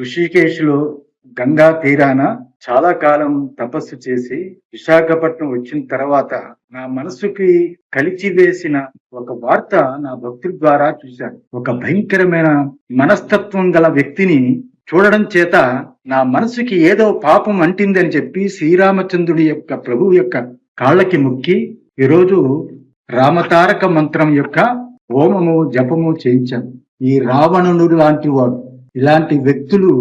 ఋషికేశ్లో గంగా తీరాన చాలా కాలం తపస్సు చేసి విశాఖపట్నం వచ్చిన తర్వాత నా మనసుకి కలిచివేసిన ఒక వార్త నా భక్తుల ద్వారా చూశాను. ఒక భయంకరమైన మనస్తత్వం గల వ్యక్తిని చూడడం చేత నా మనసుకి ఏదో పాపం అంటిందని చెప్పి శ్రీరామచంద్రుడి యొక్క ప్రభువు యొక్క కాళ్ళకి మొక్కి ఈరోజు రామతారక మంత్రం యొక్క హోమము జపము చేయించాను. ఈ రావణుడు లాంటి వాడు, ఇలాంటి వ్యక్తులు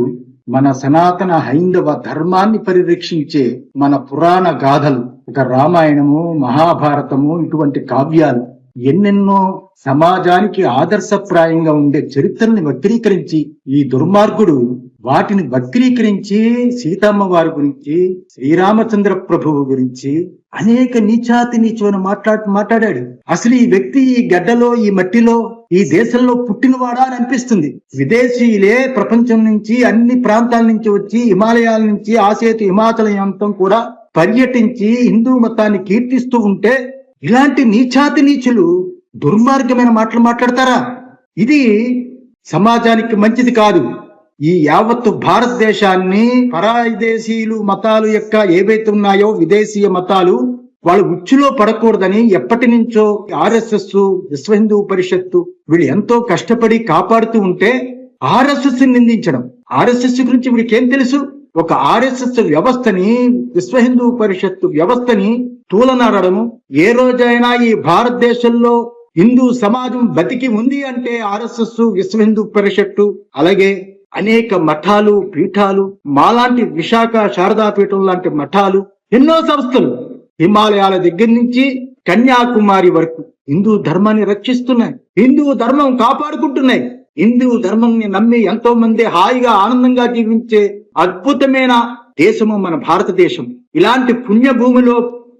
మన సనాతన హైందవ ధర్మాన్ని పరిరక్షించే మన పురాణ గాథలు, ఒక రామాయణము, మహాభారతము, ఇటువంటి కావ్యాలు ఎన్నెన్నో సమాజానికి ఆదర్శప్రాయంగా ఉండే చరిత్రని వక్రీకరించి ఈ దుర్మార్గుడు వాటిని వక్రీకరించి సీతమ్మ వారి గురించి, శ్రీరామచంద్ర ప్రభువు గురించి అనేక నీచాతి నీచమైన మాట్లాడాడు. అసలు ఈ వ్యక్తి ఈ గడ్డలో, ఈ మట్టిలో, ఈ దేశంలో పుట్టినవాడా అని అనిపిస్తుంది. విదేశీయులే ప్రపంచం నుంచి అన్ని ప్రాంతాల నుంచి వచ్చి హిమాలయాల నుంచి ఆసేతు హిమాచలయంతం కూడా పర్యటించి హిందూ మతాన్ని కీర్తిస్తూ ఉంటే ఇలాంటి నీచాతి నీచులు దుర్మార్గమైన మాటలు మాట్లాడతారా? ఇది సమాజానికి మంచిది కాదు. ఈ యావత్తు భారతదేశాన్ని పరాయి దేశీయులు మతాలు యొక్క ఏవైతే ఉన్నాయో విదేశీయ మతాలు వాళ్ళు ఉచ్చులో పడకూడదని ఎప్పటి నుంచో ఆర్ఎస్ఎస్, విశ్వ హిందూ పరిషత్తు వీళ్ళు ఎంతో కష్టపడి కాపాడుతూ ఉంటే ఆర్ఎస్ఎస్ నిందించడం, ఆర్ఎస్ఎస్ గురించి వీడికి ఏం తెలుసు? ఒక ఆర్ఎస్ఎస్ వ్యవస్థని, విశ్వ హిందూ పరిషత్తు వ్యవస్థని తూలనాడము. ఏ రోజైనా ఈ భారతదేశంలో హిందూ సమాజం బతికి ఉంది అంటే ఆర్ఎస్ఎస్, విశ్వ హిందూ పరిషత్తు, అలాగే అనేక మఠాలు, పీఠాలు, మాలాంటి విశాఖ శారదాపీఠం లాంటి మఠాలు, ఎన్నో సంస్థలు హిమాలయాల దగ్గర నుంచి కన్యాకుమారి వరకు హిందూ ధర్మాన్ని రక్షిస్తున్నాయి, హిందూ ధర్మం కాపాడుకుంటున్నాయి. హిందూ ధర్మాన్ని నమ్మి ఎంతో మంది హాయిగా ఆనందంగా జీవించే అద్భుతమైన దేశము మన భారతదేశం. ఇలాంటి పుణ్యభూమిలో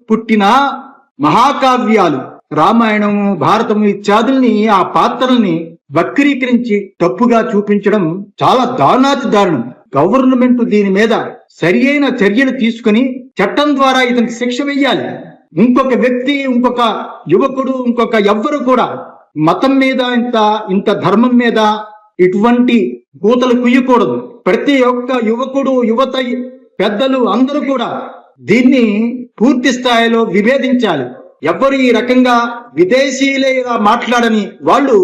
పుట్టిన మహాకావ్యాలు రామాయణము, భారతము ఇత్యాదుల్ని, ఆ పాత్రల్ని వక్రీకరించి తప్పుగా చూపించడం చాలా దారుణాతి దారుణం. గవర్నమెంట్ దీని మీద సరి అయిన చర్యలు తీసుకుని చట్టం ద్వారా ఇతనికి శిక్ష వెయ్యాలి. ఇంకొక వ్యక్తి, ఇంకొక యువకుడు, ఇంకొక ఎవ్వరు కూడా మతం మీద, ఇంత ధర్మం మీద ఇటువంటి కూతలు కుయ్యకూడదు. ప్రతి ఒక్క యువకుడు, యువత, పెద్దలు అందరూ కూడా దీన్ని పూర్తి స్థాయిలో విభేదించాలి. ఎవ్వరు ఈ రకంగా విదేశీయులే ఇలా మాట్లాడని వాళ్ళు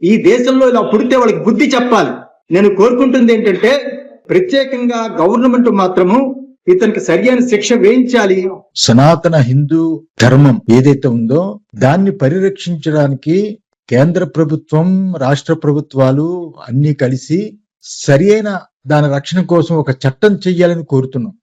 ఈ దేశంలో ఇలా పుడితే వాళ్ళకి బుద్ధి చెప్పాలి. నేను కోరుకుంటుంది ఏంటంటే ప్రత్యేకంగా గవర్నమెంట్ మాత్రము ఇతనికి సరియైన శిక్ష వేయించాలి. సనాతన హిందూ ధర్మం ఏదైతే ఉందో దాన్ని పరిరక్షించడానికి కేంద్ర ప్రభుత్వం, రాష్ట్ర ప్రభుత్వాలు అన్ని కలిసి సరి అయిన దాని రక్షణ కోసం ఒక చట్టం చెయ్యాలని కోరుతున్నాం.